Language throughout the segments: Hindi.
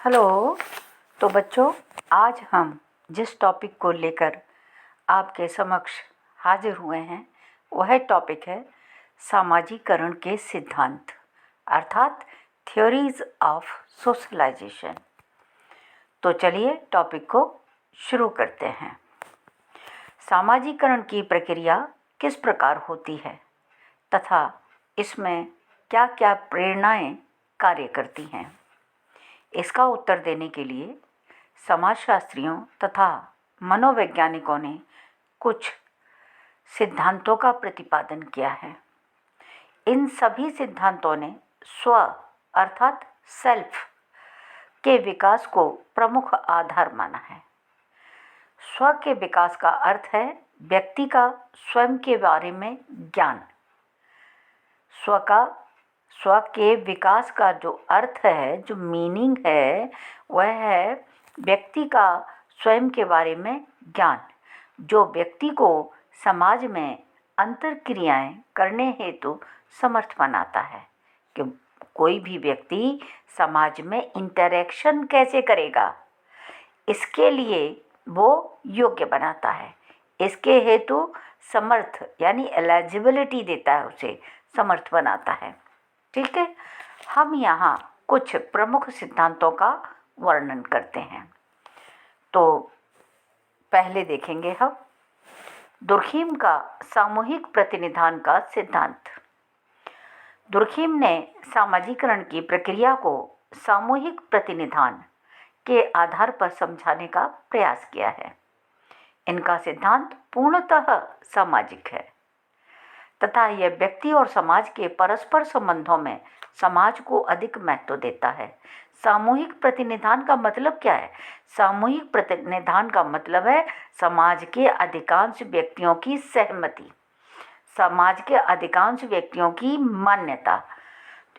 हेलो। तो बच्चों, आज हम जिस टॉपिक को लेकर आपके समक्ष हाजिर हुए हैं वह टॉपिक है सामाजिकरण के सिद्धांत, अर्थात थ्योरीज ऑफ सोशलाइजेशन। तो चलिए टॉपिक को शुरू करते हैं। सामाजिकरण की प्रक्रिया किस प्रकार होती है तथा इसमें क्या क्या प्रेरणाएं कार्य करती हैं, इसका उत्तर देने के लिए समाजशास्त्रियों तथा मनोवैज्ञानिकों ने कुछ सिद्धांतों का प्रतिपादन किया है। इन सभी सिद्धांतों ने स्व अर्थात सेल्फ के विकास को प्रमुख आधार माना है। स्व के विकास का अर्थ है व्यक्ति का स्वयं के बारे में ज्ञान। स्व के विकास का जो अर्थ है, जो मीनिंग है, वह है व्यक्ति का स्वयं के बारे में ज्ञान, जो व्यक्ति को समाज में अंतर्क्रियाएं करने हेतु समर्थ बनाता है कि कोई भी व्यक्ति समाज में इंटरेक्शन कैसे करेगा, इसके लिए वो योग्य बनाता है। इसके हेतु समर्थ यानी एलिजिबिलिटी देता है, उसे समर्थ बनाता है। ठीक है, हम यहाँ कुछ प्रमुख सिद्धांतों का वर्णन करते हैं। तो पहले देखेंगे हम दुर्खीम का सामूहिक प्रतिनिधान का सिद्धांत। दुर्खीम ने सामाजिकरण की प्रक्रिया को सामूहिक प्रतिनिधान के आधार पर समझाने का प्रयास किया है। इनका सिद्धांत पूर्णतः सामाजिक है तथा यह व्यक्ति और समाज के परस्पर संबंधों में समाज को अधिक महत्व देता है। सामूहिक प्रतिनिधान का मतलब क्या है? सामूहिक प्रतिनिधान का मतलब है समाज के अधिकांश व्यक्तियों की सहमति, समाज के अधिकांश व्यक्तियों की मान्यता।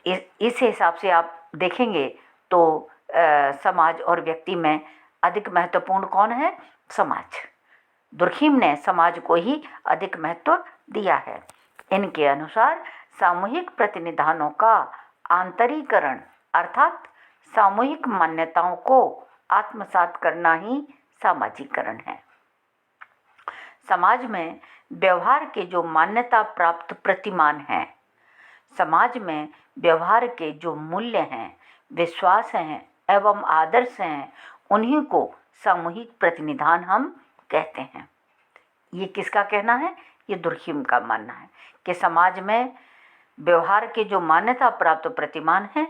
इस हिसाब से आप देखेंगे तो समाज और व्यक्ति में अधिक महत्वपूर्ण कौन है? समाज। दुर्खीम ने समाज को ही अधिक महत्व दिया है। इनके अनुसार सामूहिक प्रतिनिधानों का आंतरीकरण अर्थात सामूहिक मान्यताओं को आत्मसात करना ही सामाजिकरण है। समाज में व्यवहार के जो मान्यता प्राप्त प्रतिमान हैं, समाज में व्यवहार के जो मूल्य हैं, विश्वास हैं एवं आदर्श हैं, उन्हीं को सामूहिक प्रतिनिधान हम कहते हैं। ये किसका कहना है? ये दुर्खीम का मानना है कि समाज में व्यवहार के जो मान्यता प्राप्त प्रतिमान हैं,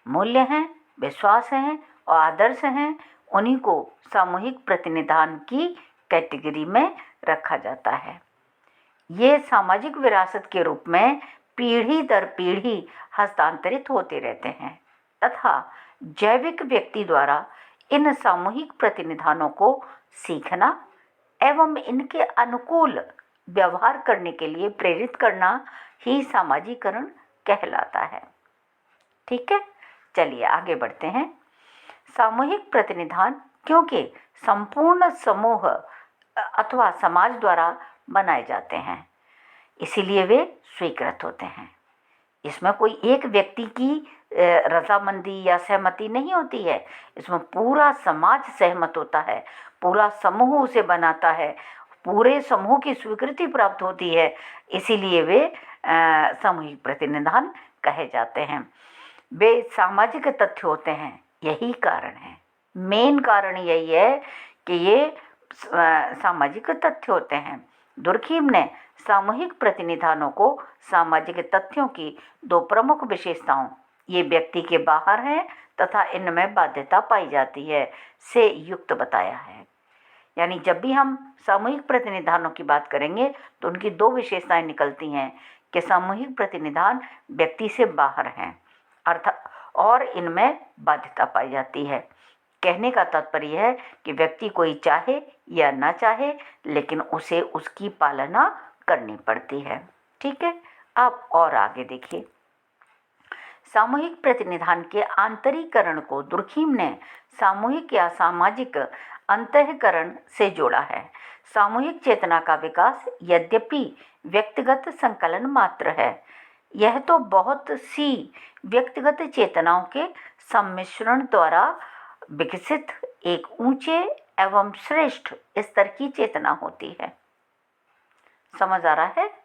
मूल्य हैं, विश्वास हैं और आदर्श हैं, उन्हीं को सामूहिक प्रतिनिधान की कैटेगरी में रखा जाता है। ये सामाजिक विरासत के रूप में पीढ़ी दर पीढ़ी हस्तांतरित होते रहते हैं तथा जैविक व्यक्ति द्वारा इन सामूहिक प्रतिनिधानों को सीखना एवं इनके अनुकूल व्यवहार करने के लिए प्रेरित करना ही सामाजिकरण कहलाता है। ठीक है, चलिए आगे बढ़ते हैं। सामूहिक प्रतिनिधान क्योंकि संपूर्ण समूह अथवा समाज द्वारा बनाए जाते हैं, इसीलिए वे स्वीकृत होते हैं। इसमें कोई एक व्यक्ति की रजामंदी या सहमति नहीं होती है, इसमें पूरा समाज सहमत होता है, पूरा समूह उसे बनाता है, पूरे समूह की स्वीकृति प्राप्त होती है, इसीलिए वे सामूहिक प्रतिनिधान कहे जाते हैं। वे सामाजिक तथ्य होते हैं, यही कारण है, मेन कारण यही है कि ये सामाजिक तथ्य होते हैं। दुर्खीम ने सामूहिक प्रतिनिधानों को सामाजिक तथ्यों की दो प्रमुख विशेषताओं, ये व्यक्ति के बाहर हैं तथा इनमें बाध्यता पाई जाती है, से युक्त बताया है। यानी जब भी हम सामूहिक प्रतिनिधानों की बात करेंगे तो उनकी दो विशेषताएं निकलती हैं कि सामूहिक प्रतिनिधान व्यक्ति से बाहर हैं अर्थात और इनमें बाध्यता पाई जाती है। कहने का तात्पर्य है कि व्यक्ति कोई चाहे या ना चाहे, लेकिन उसे उसकी पालना करनी पड़ती है। ठीक है, आप और आगे देखिए। सामूहिक प्रतिनिधान के आंतरीकरण को दुर्खीम ने सामूहिक या सामाजिक अंतःकरण से जोड़ा है। सामूहिक चेतना का विकास यद्यपि व्यक्तिगत संकलन मात्र है, यह तो बहुत सी व्यक्तिगत चेतनाओं के सम्मिश्रण द्वारा विकसित एक ऊंचे एवं श्रेष्ठ स्तर की चेतना होती है। समझ आ रहा है?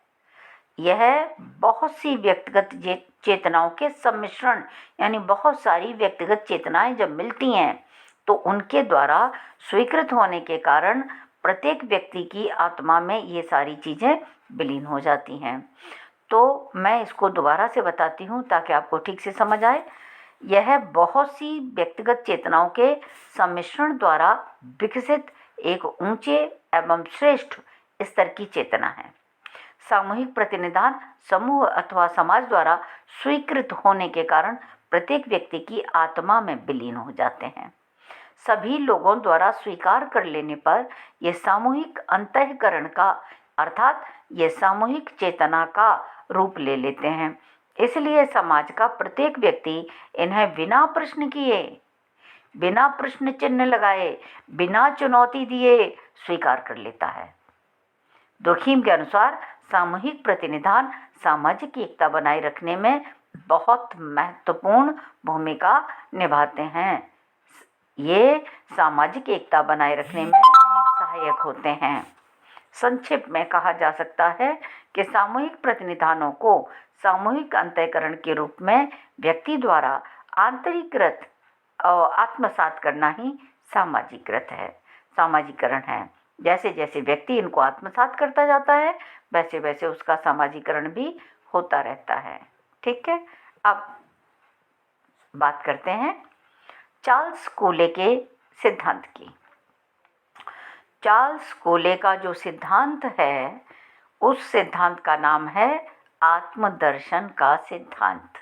यह बहुत सी व्यक्तिगत चेतनाओं के सम्मिश्रण, यानी बहुत सारी व्यक्तिगत चेतनाएं जब मिलती हैं तो उनके द्वारा स्वीकृत होने के कारण प्रत्येक व्यक्ति की आत्मा में ये सारी चीज़ें विलीन हो जाती हैं। तो मैं इसको दोबारा से बताती हूँ ताकि आपको ठीक से समझ आए। यह बहुत सी व्यक्तिगत चेतनाओं के सम्मिश्रण द्वारा विकसित एक ऊंचे एवं श्रेष्ठ स्तर की चेतना है। सामूहिक प्रतिनिधान समूह अथवा समाज द्वारा स्वीकृत होने के कारण प्रत्येक व्यक्ति की आत्मा में विलीन हो जाते हैं। सभी लोगों द्वारा स्वीकार कर लेने पर यह सामूहिक अंतःकरण का अर्थात ये सामूहिक चेतना का रूप ले लेते हैं। इसलिए समाज का प्रत्येक व्यक्ति इन्हें बिना प्रश्न किए, बिना प्रश्न चिन्ह लगाए, बिना चुनौती दिए स्वीकार कर लेता है। दुर्खीम के अनुसार सामूहिक प्रतिनिधान सामाजिक एकता बनाए रखने में बहुत महत्वपूर्ण भूमिका निभाते हैं। ये सामाजिक एकता बनाए रखने में सहायक होते हैं। संक्षिप्त में कहा जा सकता है कि सामूहिक प्रतिनिधानों को सामूहिक अंतःकरण के रूप में व्यक्ति द्वारा आंतरिकृत और आत्मसात करना ही सामाजिकरण है। जैसे जैसे व्यक्ति इनको आत्मसात करता जाता है वैसे वैसे उसका सामाजिकरण भी होता रहता है। ठीक है, अब बात करते हैं चार्ल्स कोले के सिद्धांत की। चार्ल्स कोले का जो सिद्धांत है उस सिद्धांत का नाम है आत्मदर्शन का सिद्धांत।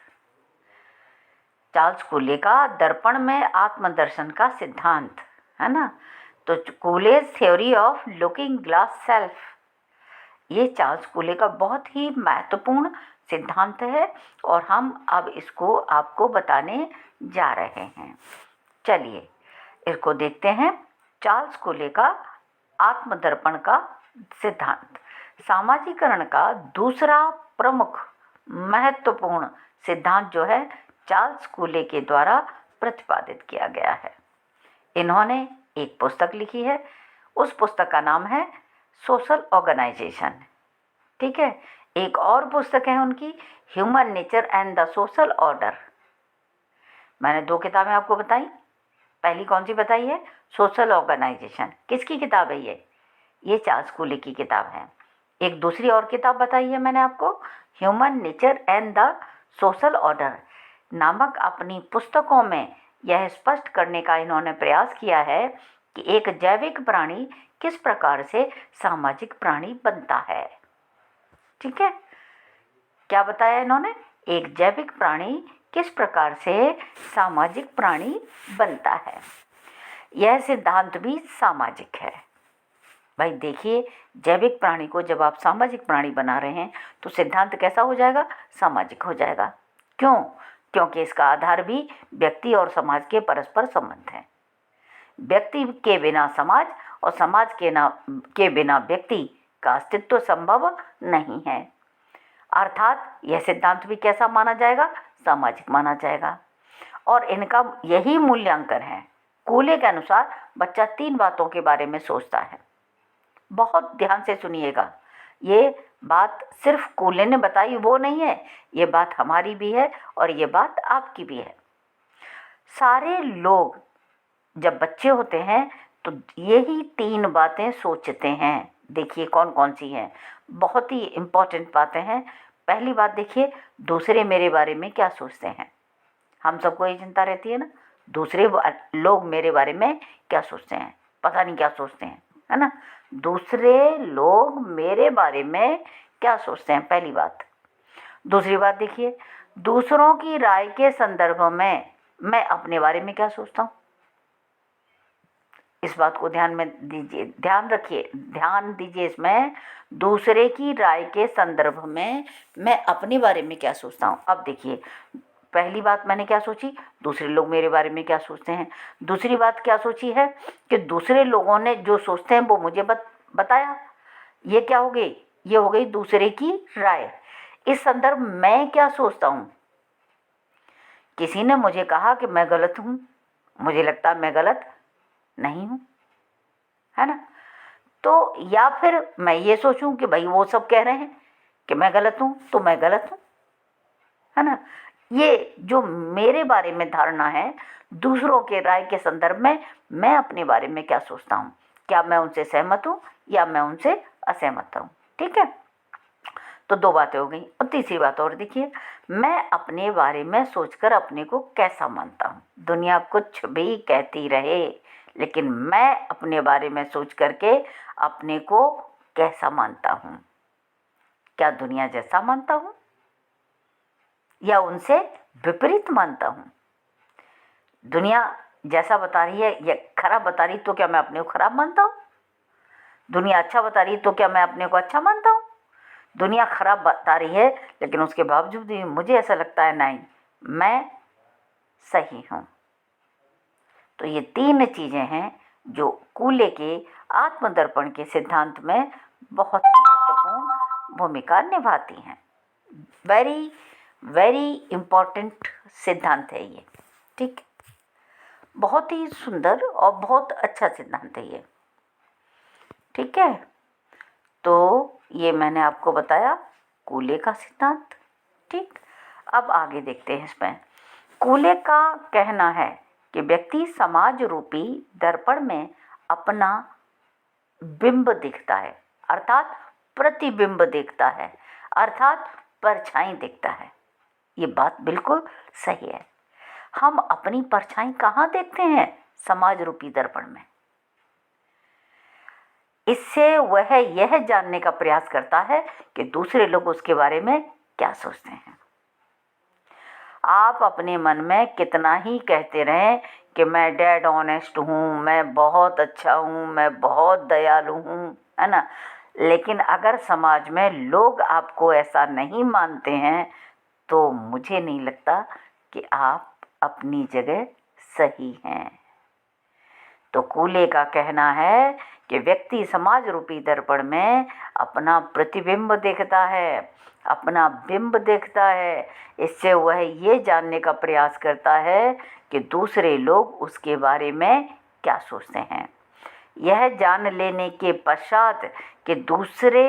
चार्ल्स कोले का दर्पण में आत्मदर्शन का सिद्धांत है ना। तो college theory of looking glass self, ये चार्ल्स कोले का बहुत ही महत्वपूर्ण सिद्धांत है और हम अब इसको आपको बताने जा रहे हैं। चलिए इसको देखते हैं। चार्ल्स कोले का आत्मदर्पण का सिद्धांत सामाजिकरण का दूसरा प्रमुख महत्वपूर्ण सिद्धांत जो है चार्ल्स कोले के द्वारा प्रतिपादित किया गया है। इन्होंने एक पुस्तक लिखी है, उस पुस्तक का नाम है सोशल ऑर्गेनाइजेशन। ठीक है, एक और पुस्तक है उनकी human nature and the social order. मैंने दो किताबें आपको बताई। पहली कौन सी बताई है? Social organisation. किसकी किताब है ये चार्ल्स कोले की किताब है। एक दूसरी और किताब बताई है मैंने आपको, human nature and the social order नामक अपनी पुस्तकों में यह स्पष्ट करने का इन्होंने प्रयास किया है कि एक जैविक प्राणी किस प्रकार से सामाजिक प्राणी बनता है। ठीक है, क्या बताया इन्होंने? एक जैविक प्राणी किस प्रकार से सामाजिक प्राणी बनता है। यह सिद्धांत भी सामाजिक है। भाई देखिए, जैविक प्राणी को जब आप सामाजिक प्राणी बना रहे हैं तो सिद्धांत कैसा हो जाएगा? सामाजिक हो जाएगा। क्यों? क्योंकि इसका आधार भी व्यक्ति और समाज के परस्पर संबंध है। व्यक्ति के बिना समाज और समाज के बिना व्यक्ति का अस्तित्व संभव नहीं है। अर्थात यह सिद्धांत भी कैसा माना जाएगा? सामाजिक माना जाएगा। और इनका यही मूल्यांकन है। कोले के अनुसार बच्चा 3 बातों के बारे में सोचता है। बहुत ध्यान से सुनिएगा, ये बात सिर्फ कोले ने बताई वो नहीं है, ये बात हमारी भी है और ये बात आपकी भी है। सारे लोग जब बच्चे होते हैं तो यही 3 बातें सोचते हैं। देखिए कौन कौन सी हैं, बहुत ही इम्पोर्टेंट बातें हैं। पहली बात देखिए, दूसरे मेरे बारे में क्या सोचते हैं। हम सबको ये चिंता रहती है ना, दूसरे लोग मेरे बारे में क्या सोचते हैं, पता नहीं क्या सोचते हैं, है ना। दूसरे लोग मेरे बारे में क्या सोचते हैं, पहली बात। दूसरी बात देखिए, दूसरों की राय के संदर्भ में मैं अपने बारे में क्या सोचता हूँ। इस बात को ध्यान में दीजिए, ध्यान रखिए, ध्यान दीजिए इसमें। दूसरे की राय के संदर्भ में मैं अपने बारे में क्या सोचता हूँ। अब देखिए, पहली बात मैंने क्या सोची, दूसरे लोग मेरे बारे में क्या सोचते हैं। दूसरी बात क्या सोची है कि दूसरे लोगों ने जो सोचते हैं वो मुझे बताया। ये क्या हो गई? ये हो गई दूसरे की राय। इस संदर्भ मैं क्या सोचता हूँ? किसी ने मुझे कहा कि मैं गलत हूँ, मुझे लगता है मैं गलत नहीं हूँ, है ना। तो या फिर मैं ये सोचूं कि भाई वो सब कह रहे हैं कि मैं गलत हूँ तो मैं गलत हूँ, है ना। ये जो मेरे बारे में धारणा है, दूसरों के राय के संदर्भ में मैं अपने बारे में क्या सोचता हूँ, क्या मैं उनसे सहमत हूँ या मैं उनसे असहमत हूँ। ठीक है, तो दो बातें हो गई। और तीसरी बात और देखिए, मैं अपने बारे में सोचकर अपने को कैसा मानता हूँ। दुनिया कुछ भी कहती रहे, लेकिन मैं अपने बारे में सोच करके अपने को कैसा मानता हूँ। क्या दुनिया जैसा मानता हूँ या उनसे विपरीत मानता हूँ। दुनिया जैसा बता रही है या खराब बता रही, तो क्या मैं अपने को खराब मानता हूँ। दुनिया अच्छा बता रही तो क्या मैं अपने को अच्छा मानता हूँ। दुनिया खराब बता रही है लेकिन उसके बावजूद भी मुझे ऐसा लगता है नहीं, मैं सही हूँ। तो ये तीन चीज़ें हैं जो कूले के आत्मदर्पण के सिद्धांत में बहुत महत्वपूर्ण भूमिका निभाती हैं। वेरी वेरी इम्पॉर्टेंट सिद्धांत है ये। ठीक, बहुत ही सुंदर और बहुत अच्छा सिद्धांत है ये। ठीक है, तो ये मैंने आपको बताया कूले का सिद्धांत। ठीक, अब आगे देखते हैं इसमें। कूले का कहना है कि व्यक्ति समाज रूपी दर्पण में अपना बिंब दिखता है, अर्थात प्रतिबिंब देखता है, अर्थात परछाई दिखता है। ये बात बिल्कुल सही है। हम अपनी परछाई कहाँ देखते हैं? समाज रूपी दर्पण में। इससे वह यह जानने का प्रयास करता है कि दूसरे लोग उसके बारे में क्या सोचते हैं। आप अपने मन में कितना ही कहते रहें कि मैं डेड ऑनेस्ट हूँ, मैं बहुत अच्छा हूँ, मैं बहुत दयालु हूँ, है ना, लेकिन अगर समाज में लोग आपको ऐसा नहीं मानते हैं तो मुझे नहीं लगता कि आप अपनी जगह सही हैं। तो कूले का कहना है कि व्यक्ति समाज रूपी दर्पण में अपना प्रतिबिंब देखता है, अपना बिंब देखता है। इससे वह ये जानने का प्रयास करता है कि दूसरे लोग उसके बारे में क्या सोचते हैं। यह जान लेने के पश्चात कि दूसरे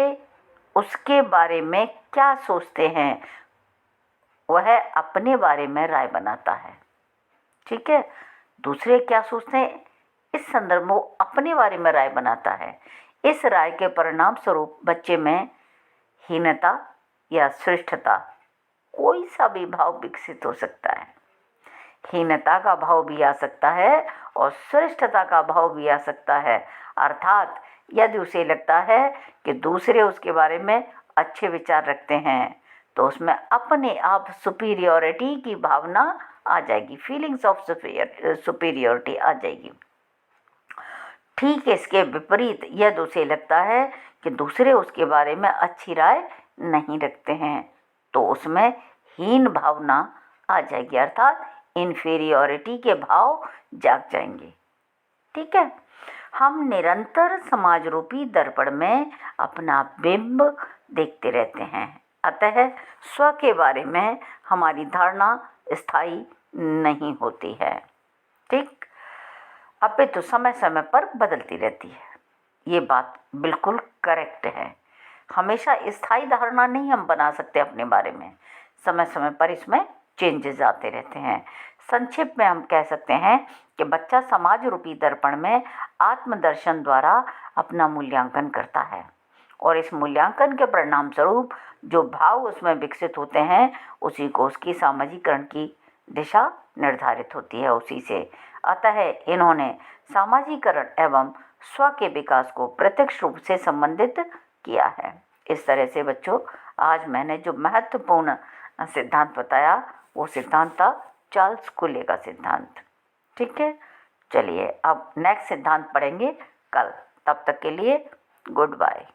उसके बारे में क्या सोचते हैं, वह अपने बारे में राय बनाता है। ठीक है, दूसरे क्या सोचते हैं इस संदर्भ में वो अपने बारे में राय बनाता है। इस राय के परिणाम स्वरूप बच्चे में हीनता या श्रेष्ठता कोई सा भी भाव विकसित हो सकता है। हीनता का भाव भी आ सकता है और श्रेष्ठता का भाव भी आ सकता है। अर्थात यदि उसे लगता है कि दूसरे उसके बारे में अच्छे विचार रखते हैं तो उसमें अपने आप सुपीरियॉरिटी की भावना आ जाएगी, फीलिंग्स ऑफ सुपीरियॉरिटी आ जाएगी। ठीक इसके विपरीत यदि उसे लगता है कि दूसरे उसके बारे में अच्छी राय नहीं रखते हैं तो उसमें हीन भावना आ जाएगी, अर्थात इन्फीरियॉरिटी के भाव जाग जाएंगे। ठीक है, हम निरंतर समाज रूपी दर्पण में अपना बिंब देखते रहते हैं, अतः स्व के बारे में हमारी धारणा स्थायी नहीं होती है। ठीक, अपितु समय समय पर बदलती रहती है। ये बात बिल्कुल करेक्ट है। हमेशा स्थायी धारणा नहीं हम बना सकते अपने बारे में, समय समय पर इसमें चेंजेस आते रहते हैं। संक्षेप में हम कह सकते हैं कि बच्चा समाज रूपी दर्पण में आत्मदर्शन द्वारा अपना मूल्यांकन करता है और इस मूल्यांकन के परिणाम स्वरूप जो भाव उसमें विकसित होते हैं उसी को उसकी सामाजिकरण की दिशा निर्धारित होती है, उसी से। अतः इन्होंने सामाजिकरण एवं स्व के विकास को प्रत्यक्ष रूप से संबंधित किया है। इस तरह से बच्चों, आज मैंने जो महत्वपूर्ण सिद्धांत बताया वो सिद्धांत था चार्ल्स कूले का सिद्धांत। ठीक है, चलिए अब नेक्स्ट सिद्धांत पढ़ेंगे कल। तब तक के लिए गुड बाय।